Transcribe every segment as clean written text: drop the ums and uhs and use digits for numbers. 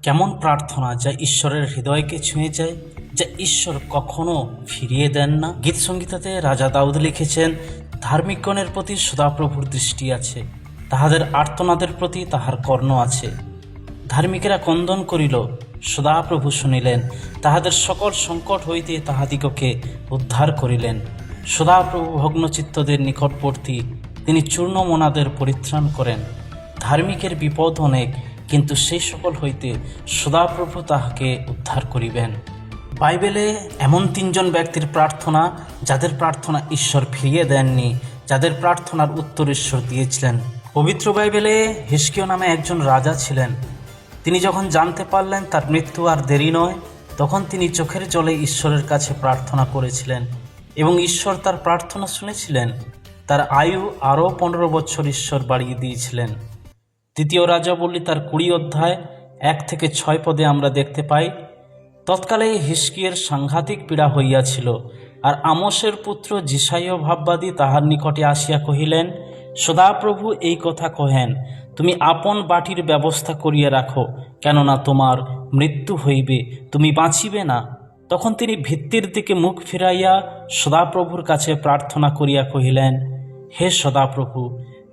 কেমন প্রার্থনা যা ঈশ্বরের হৃদয়কে ছুঁয়ে যায়, যা ঈশ্বর কখনো ফিরিয়ে দেন না। গীত সংগীতাতে রাজা দাউদ লিখেছেন, ধার্মিকগণের প্রতি সদাপ্রভুর দৃষ্টি আছে, তাহাদের আর্তনাদের প্রতি তাহার কর্ণ আছে। ধার্মিকেরা ক্রন্দন করিল, সদাপ্রভু শুনিলেন, তাহাদের সকল সংকট হইতে তাহাদিগকে উদ্ধার করিলেন। সদাপ্রভু ভগ্নচিত্তদের নিকটবর্তী, তিনি চূর্ণমনাদের পরিত্রাণ করেন। ধার্মিকের বিপদ অনেক, কিন্তু সেই সকল হইতে সদাপ্রভু তাহাকে উদ্ধার করিবেন। বাইবেলে এমন তিনজন ব্যক্তির প্রার্থনা, যাদের প্রার্থনা ঈশ্বর ফিরিয়ে দেননি, যাদের প্রার্থনার উত্তর ঈশ্বর দিয়েছিলেন। পবিত্র বাইবেলে হিজকিয়্যাহ নামে একজন রাজা ছিলেন। তিনি যখন জানতে পারলেন তার মৃত্যু আর দেরি নয়, তখন তিনি চোখের জলে ঈশ্বরের কাছে প্রার্থনা করেছিলেন এবং ঈশ্বর তার প্রার্থনা শুনেছিলেন। তার আয়ু আরও 15 বছর ঈশ্বর বাড়িয়ে দিয়েছিলেন। দ্বিতীয় রাজাবলী তার 20 অধ্যায় 1 থেকে 6 পদে আমরা দেখতে পাই, তৎকালে হিজকিয়্যাহর সাংঘাতিক পীড়া হইয়াছিল, আর আমোসের পুত্র যিশাইয়া ভাববাদী তাহার নিকটে আসিয়া কহিলেন, সদাপ্রভু এই কথা কহেন, তুমি আপন বাটির ব্যবস্থা করিয়া রাখো, কেননা তোমার মৃত্যু হইবে, তুমি বাঁচিবে না। তখন তিনি ভিত্তির দিকে মুখ ফিরাইয়া সদাপ্রভুর কাছে প্রার্থনা করিয়া কহিলেন, হে সদাপ্রভু,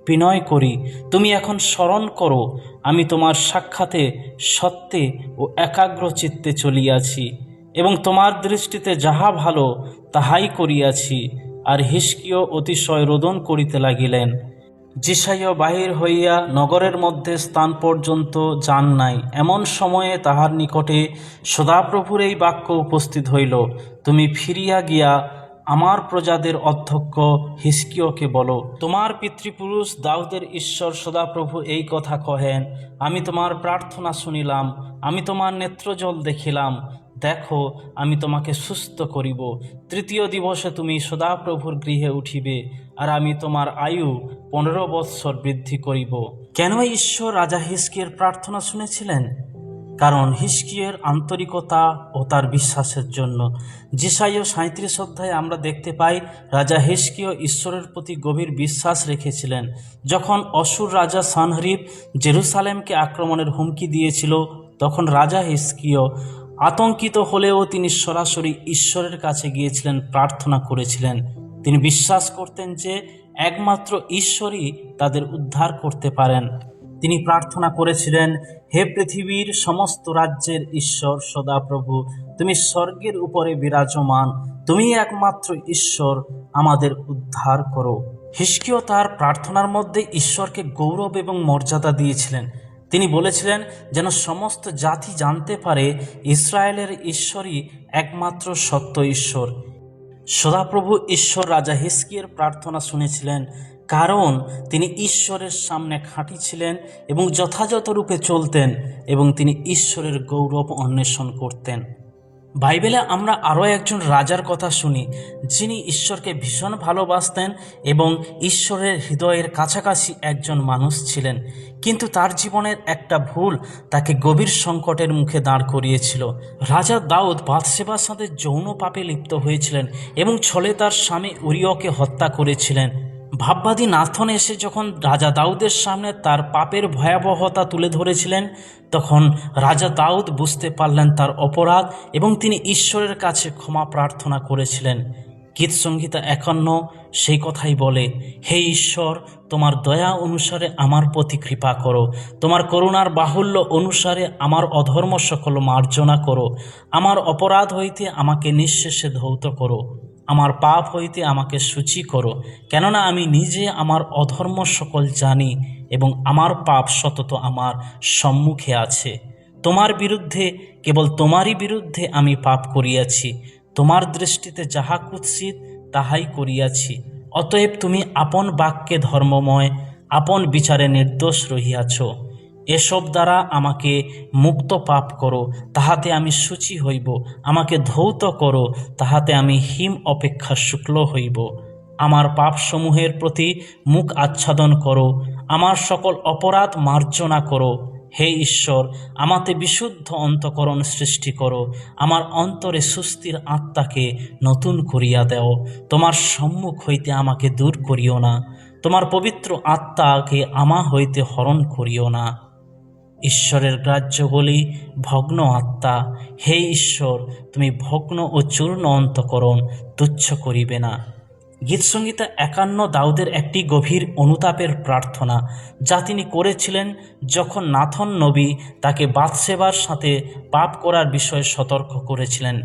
বিনয় করি তুমি এখন স্মরণ করো, আমি তোমার সাক্ষাতে সত্যে ও একাগ্র চিত্তে চলিয়াছি এবং তোমার দৃষ্টিতে যাহা ভালো তাহাই করিয়াছি। আর হিজকিয়্যাহ অতিশয় রোদন করিতে লাগিলেন। যিশাইয়া বাহির হইয়া নগরের মধ্যে স্থান পর্যন্ত যান নাই, এমন সময়ে তাহার নিকটে সদাপ্রভুর এই বাক্য উপস্থিত হইল, তুমি ফিরিয়া গিয়া আমার প্রজাদের অধ্যক্ষ হিজকিয়্যাহকে বলো, তোমার পিতৃপুরুষ দাউদের ঈশ্বর সদাপ্রভু এই কথা কহেন, আমি তোমার প্রার্থনা শুনিলাম, আমি তোমার নেত্রজল দেখিলাম, দেখো আমি তোমাকে সুস্থ করিব। 3য় দিবসে তুমি সদাপ্রভুর গৃহে উঠিবে, আর আমি তোমার আয়ু 15 বৎসর বৃদ্ধি করিব। কেন ঈশ্বর রাজা হিজকিয়্যাহর প্রার্থনা শুনেছিলেন? কারণ হিজকিয়্যাহর আন্তরিকতা ও তার বিশ্বাসের জন্য। যিশাইয়া 37 অধ্যায়ে আমরা দেখতে পাই, রাজা হিজকিয়্যাহ ঈশ্বরের প্রতি গভীর বিশ্বাস রেখেছিলেন। যখন অসুর রাজা সানহেরিব জেরুসালেমকে আক্রমণের হুমকি দিয়েছিল, তখন রাজা হিজকিয়্যাহ আতঙ্কিত হলেও তিনি সরাসরি ঈশ্বরের কাছে গিয়েছিলেন, প্রার্থনা করেছিলেন। তিনি বিশ্বাস করতেন যে একমাত্র ঈশ্বরই তাদের উদ্ধার করতে পারেন। তিনি প্রার্থনা করেছিলেন, হে পৃথিবীর সমস্ত রাজ্যের ঈশ্বর সদাপ্রভু, তুমি স্বর্গের উপরে বিরাজমান, তুমি একমাত্র ঈশ্বর, আমাদের উদ্ধার করো। হিজকিয়্যাহ তার প্রার্থনার মধ্যে ঈশ্বরকে গৌরব এবং মর্যাদা দিয়েছিলেন। তিনি বলেছিলেন, যেন সমস্ত জাতি জানতে পারে ইসরায়েলের ঈশ্বরই একমাত্র সত্য ঈশ্বর। সদাপ্রভু ঈশ্বর রাজা হিজকিয়্যাহর প্রার্থনা শুনেছিলেন, কারণ তিনি ঈশ্বরের সামনে খাঁটি ছিলেন এবং যথাযথ রূপে চলতেন, এবং তিনি ঈশ্বরের গৌরব অন্বেষণ করতেন। বাইবেলে আমরা আরও একজন রাজার কথা শুনি, যিনি ঈশ্বরকে ভীষণ ভালোবাসতেন এবং ঈশ্বরের হৃদয়ের কাছাকাছি একজন মানুষ ছিলেন। কিন্তু তার জীবনের একটা ভুল তাকে গভীর সংকটের মুখে দাঁড় করিয়েছিল। রাজা দাউদ বাথশেবার সাথে যৌন পাপে লিপ্ত হয়েছিলেন এবং ছলে তার স্বামী উরিয়কে হত্যা করেছিলেন। ভাববাদী নাথন এসে যখন রাজা দাউদের সামনে তার পাপের ভয়াবহতা তুলে ধরেছিলেন, তখন রাজা দাউদ বুঝতে পারলেন তার অপরাধ এবং তিনি ঈশ্বরের কাছে ক্ষমা প্রার্থনা করেছিলেন। গীত সংহিতা 51 সেই কথাই বলে, হে ঈশ্বর, তোমার দয়া অনুসারে আমার প্রতি কৃপা করো, তোমার করুণার বাহুল্য অনুসারে আমার অধর্ম সকল মার্জনা করো, আমার অপরাধ হইতে আমাকে নিঃশেষে ধৌত করো, আমার পাপ হইতে আমাকে সূচি করো, কেননা আমি নিজে আমার অধর্ম সকল জানি এবং আমার পাপ সতত আমার সম্মুখে আছে। তোমার বিরুদ্ধে, কেবল তোমারই বিরুদ্ধে আমি পাপ করিয়াছি, তোমার দৃষ্টিতে যাহা কুৎসিত তাহাই করিয়াছি। অতএব তুমি আপন বাক্যে ধর্মময়, আপন বিচারে নির্দোষ রহিয়াছ। এসব দ্বারা আমাকে মুক্ত পাপ করো, তাহাতে আমি শুচি হইব, আমাকে ধৌত করো, তাহাতে আমি হিম অপেক্ষা শুক্ল হইব। আমার পাপসমূহের প্রতি মুখ আচ্ছাদন করো, আমার সকল অপরাধ মার্জনা করো। হে ঈশ্বর, আমাতে বিশুদ্ধ অন্তঃকরণ সৃষ্টি করো, আমার অন্তরে সুস্থির আত্মাকে নতুন করিয়া দেও। তোমার সম্মুখ হইতে আমাকে দূর করিও না, তোমার পবিত্র আত্মাকে আমা হইতে হরণ করিও না। ঈশ্বরের গ্রাহ্য বলি ভগ্ন আত্মা, হে ঈশ্বর তুমি ভগ্ন ও চূর্ণ অন্তঃকরণ তুচ্ছ করিবে না। গীতসংহিতা 51 দাউদের একটি গভীর অনুতাপের প্রার্থনা, যা তিনি করেছিলেন যখন নাথন নবী তাকে বাথশেবার সাথে পাপ করার বিষয়ে সতর্ক করেছিলেন।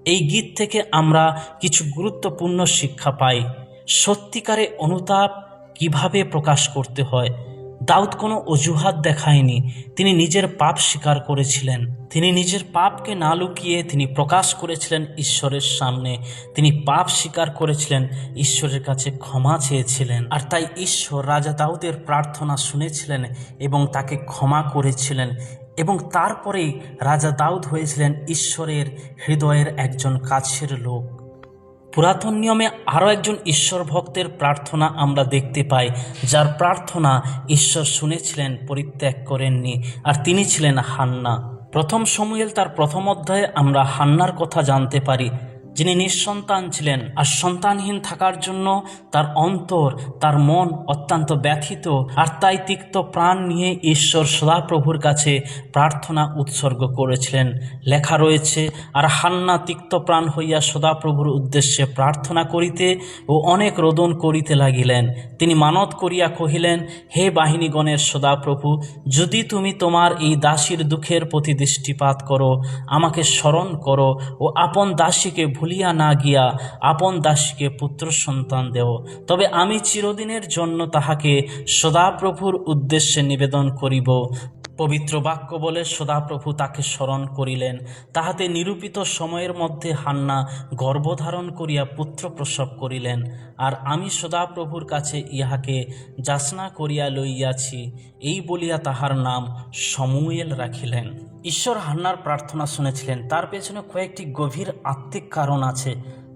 এই গীত থেকে আমরা কিছু গুরুত্বপূর্ণ শিক্ষা পাই। সত্যিকারে অনুতাপ কিভাবে প্রকাশ করতে হয়। দাউদ কোনো অজুহাত দেখায়নি, তিনি নিজের পাপ স্বীকার করেছিলেন। তিনি নিজের পাপকে না লুকিয়ে তিনি প্রকাশ করেছিলেন ঈশ্বরের সামনে। তিনি পাপ স্বীকার করেছিলেন, ঈশ্বরের কাছে ক্ষমা চেয়েছিলেন। আর তাই ঈশ্বর রাজা দাউদের প্রার্থনা শুনেছিলেন এবং তাকে ক্ষমা করেছিলেন। এবং তারপরেই রাজা দাউদ হয়েছিলেন ঈশ্বরের হৃদয়ের একজন কাছের লোক। পুরাতন নিয়মে আরও একজন ঈশ্বর ভক্তের প্রার্থনা আমরা দেখতে পাই, যার প্রার্থনা ঈশ্বর শুনেছিলেন, পরিত্যাগ করেননি, আর তিনি ছিলেন হান্না। প্রথম শমূয়েল তার প্রথম অধ্যায়ে আমরা হান্নার কথা জানতে পারি, যিনি নিঃসন্তান ছিলেন আর সন্তানহীন থাকার জন্য তার অন্তর, তার মন অত্যন্ত ব্যথিত, আর তাই তিক্ত প্রাণ নিয়ে ঈশ্বর সদাপ্রভুর কাছে প্রার্থনা উৎসর্গ করেছিলেন। লেখা রয়েছে, আর হান্না তিক্ত প্রাণ হইয়া সদাপ্রভুর উদ্দেশ্যে প্রার্থনা করিতে ও অনেক রোদন করিতে লাগিলেন। তিনি মানত করিয়া কহিলেন, হে বাহিনীগণের সদাপ্রভু, যদি তুমি তোমার এই দাসীর দুঃখের প্রতি দৃষ্টিপাত করো, আমাকে স্মরণ করো ও আপন দাসীকে ভুলিয়া না গিয়া আপন দাসীকে পুত্র সন্তান দেও, তবে আমি চিরদিনের জন্য তাহাকে সদাপ্রভুর উদ্দেশ্যে নিবেদন করিব। পবিত্র বাক্য বলে সদাপ্রভু তাকে স্মরণ করিলেন। তাহাতে নিরূপিত সময়ের মধ্যে হান্না গর্ভধারণ করিয়া পুত্র প্রসব করিলেন। আর আমি সদাপ্রভুর কাছে ইহাকে যাচনা করিয়া লইয়াছি, এই বলিয়া তাহার নাম শমূয়েল রাখিলেন। ঈশ্বর হান্নার প্রার্থনা শুনেছিলেন। তার পেছনে কয়েকটি গভীর আত্মিক কারণ আছে,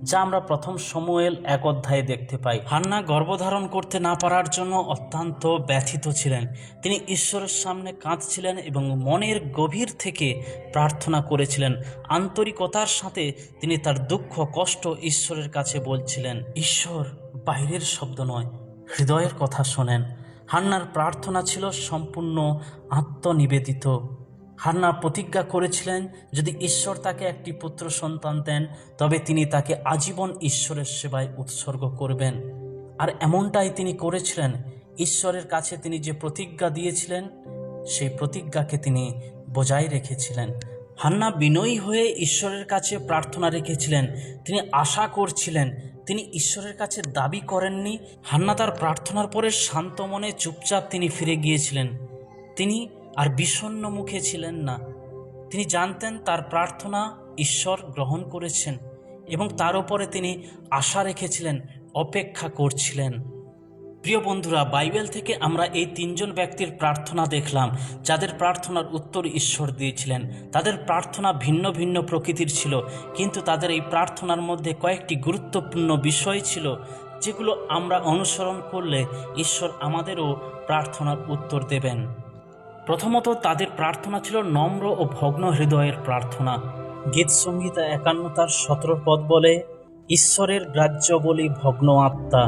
যা আমরা প্রথম শমূয়েল 1 অধ্যায়ে দেখতে পাই। হান্না গর্ভধারণ করতে না পারার জন্য অত্যন্ত ব্যথিত ছিলেন। তিনি ঈশ্বরের সামনে কাঁদছিলেন এবং মনের গভীর থেকে প্রার্থনা করেছিলেন। আন্তরিকতার সাথে তিনি তার দুঃখ কষ্ট ঈশ্বরের কাছে বলছিলেন। ঈশ্বর বাইরের শব্দ নয়, হৃদয়ের কথা শোনেন। হান্নার প্রার্থনা ছিল সম্পূর্ণ আত্মনিবেদিত। হান্না প্রতিজ্ঞা করেছিলেন, যদি ঈশ্বর তাকে একটি পুত্র সন্তান দেন, তবে তিনি তাকে আজীবন ঈশ্বরের সেবায় উৎসর্গ করবেন। আর এমনটাই তিনি করেছিলেন। ঈশ্বরের কাছে তিনি যে প্রতিজ্ঞা দিয়েছিলেন, সেই প্রতিজ্ঞাকে তিনি বজায় রেখেছিলেন। হান্না বিনয়ী হয়ে ঈশ্বরের কাছে প্রার্থনা রেখেছিলেন। তিনি আশা করছিলেন, তিনি ঈশ্বরের কাছে দাবি করেননি। হান্না তার প্রার্থনার পরে শান্ত মনে চুপচাপ তিনি ফিরে গিয়েছিলেন। তিনি আর বিষণ্ণ মুখে ছিলেন না। তিনি জানতেন তার প্রার্থনা ঈশ্বর গ্রহণ করেছেন এবং তার উপরে তিনি আশা রেখেছিলেন, অপেক্ষা করছিলেন। প্রিয় বন্ধুরা, বাইবেল থেকে আমরা এই 3 জন ব্যক্তির প্রার্থনা দেখলাম, যাদের প্রার্থনার উত্তর ঈশ্বর দিয়েছিলেন। তাদের প্রার্থনা ভিন্ন ভিন্ন প্রকৃতির ছিল, কিন্তু তাদের এই প্রার্থনার মধ্যে কয়েকটি গুরুত্বপূর্ণ বিষয় ছিল, যেগুলো আমরা অনুসরণ করলে ঈশ্বর আমাদেরও প্রার্থনার উত্তর দেবেন। প্রথমত, তাদের প্রার্থনা ছিল নম্র ও ভগ্ন হৃদয়ের প্রার্থনা। গীতসংহিতা 51 তার 17 পদ বলে, ঈশ্বরের গ্রাহ্য বলি ভগ্ন আত্মা,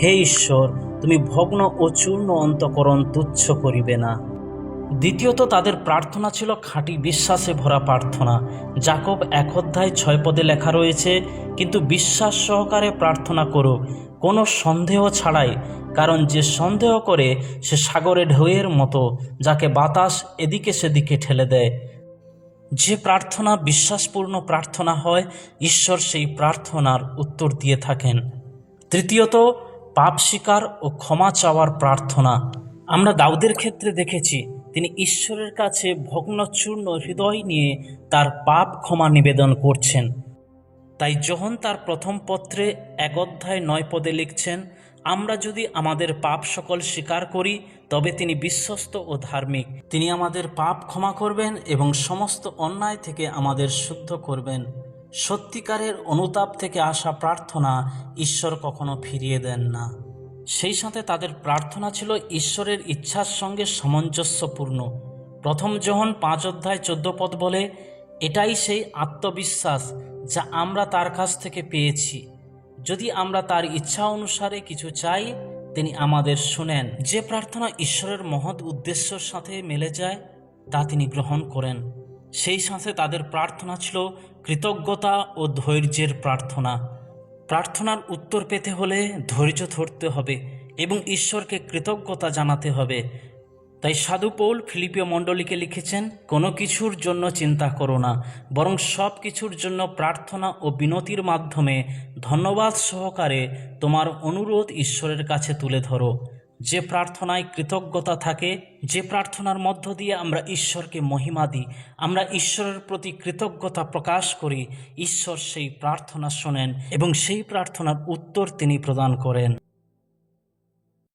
হে ঈশ্বর তুমি ভগ্ন ও চূর্ণ অন্তঃকরণ তুচ্ছ করিবে না। দ্বিতীয়ত, তাদের প্রার্থনা ছিল খাঁটি বিশ্বাসে ভরা প্রার্থনা। যাকব 1 অধ্যায় 6 পদে লেখা রয়েছে, কিন্তু বিশ্বাস সহকারে প্রার্থনা করো, কোনো সন্দেহ ছাড়াই, কারণ যে সন্দেহ করে সে সাগরে ঢেউয়ের মতো, যাকে বাতাস এদিকে সেদিকে ঠেলে দেয়। যে প্রার্থনা বিশ্বাসপূর্ণ প্রার্থনা হয়, ঈশ্বর সেই প্রার্থনার উত্তর দিয়ে থাকেন। তৃতীয়ত, পাপ স্বীকার ও ক্ষমা চাওয়ার প্রার্থনা। আমরা দাউদের ক্ষেত্রে দেখেছি, তিনি ঈশ্বরের কাছে ভগ্নচূর্ণ হৃদয় নিয়ে তার পাপ ক্ষমা নিবেদন করছেন। তাই যোহন তার প্রথম পত্রে 1 অধ্যায় 9 পদে লিখছেন, আমরা যদি আমাদের পাপ সকল স্বীকার করি, তবে তিনি বিশ্বস্ত ও ধার্মিক। তিনি আমাদের পাপ ক্ষমা করবেন এবং সমস্ত অন্যায় থেকে আমাদের শুদ্ধ করবেন। সত্যিকারের অনুতাপ থেকে আসা প্রার্থনা ঈশ্বর কখনো ফিরিয়ে দেন না। সেই সাথে তাদের প্রার্থনা ছিল ঈশ্বরের ইচ্ছার সঙ্গে সামঞ্জস্যপূর্ণ। প্রথম যোহন 5 অধ্যায় 14 পদ বলে, এটাই সেই আত্মবিশ্বাস যা আমরা তার কাছ থেকে পেয়েছি। যদি আমরা তার ইচ্ছা অনুসারে কিছু চাই, তিনি আমাদের শুনেন। যে প্রার্থনা ঈশ্বরের মহৎ উদ্দেশ্যের সাথে মেলে যায়, তা তিনি গ্রহণ করেন। সেই সাথে তাদের প্রার্থনা ছিল কৃতজ্ঞতা ও ধৈর্যের প্রার্থনা। প্রার্থনার উত্তর পেতে হলে ধৈর্য ধরতে হবে এবং ঈশ্বরকে কৃতজ্ঞতা জানাতে হবে। তাই সাধু পৌল ফিলিপীয় মণ্ডলীকে লিখেছেন, কোনো কিছুর জন্য চিন্তা করো না, বরং সব কিছুর জন্য প্রার্থনা ও বিনতির মাধ্যমে ধন্যবাদ সহকারে তোমার অনুরোধ ঈশ্বরের কাছে তুলে ধরো। যে প্রার্থনায় কৃতজ্ঞতা থাকে, যে প্রার্থনার মধ্য দিয়ে আমরা ঈশ্বরকে মহিমা দিই, আমরা ঈশ্বরের প্রতি কৃতজ্ঞতা প্রকাশ করি, ঈশ্বর সেই প্রার্থনা শোনেন এবং সেই প্রার্থনার উত্তর তিনি প্রদান করেন।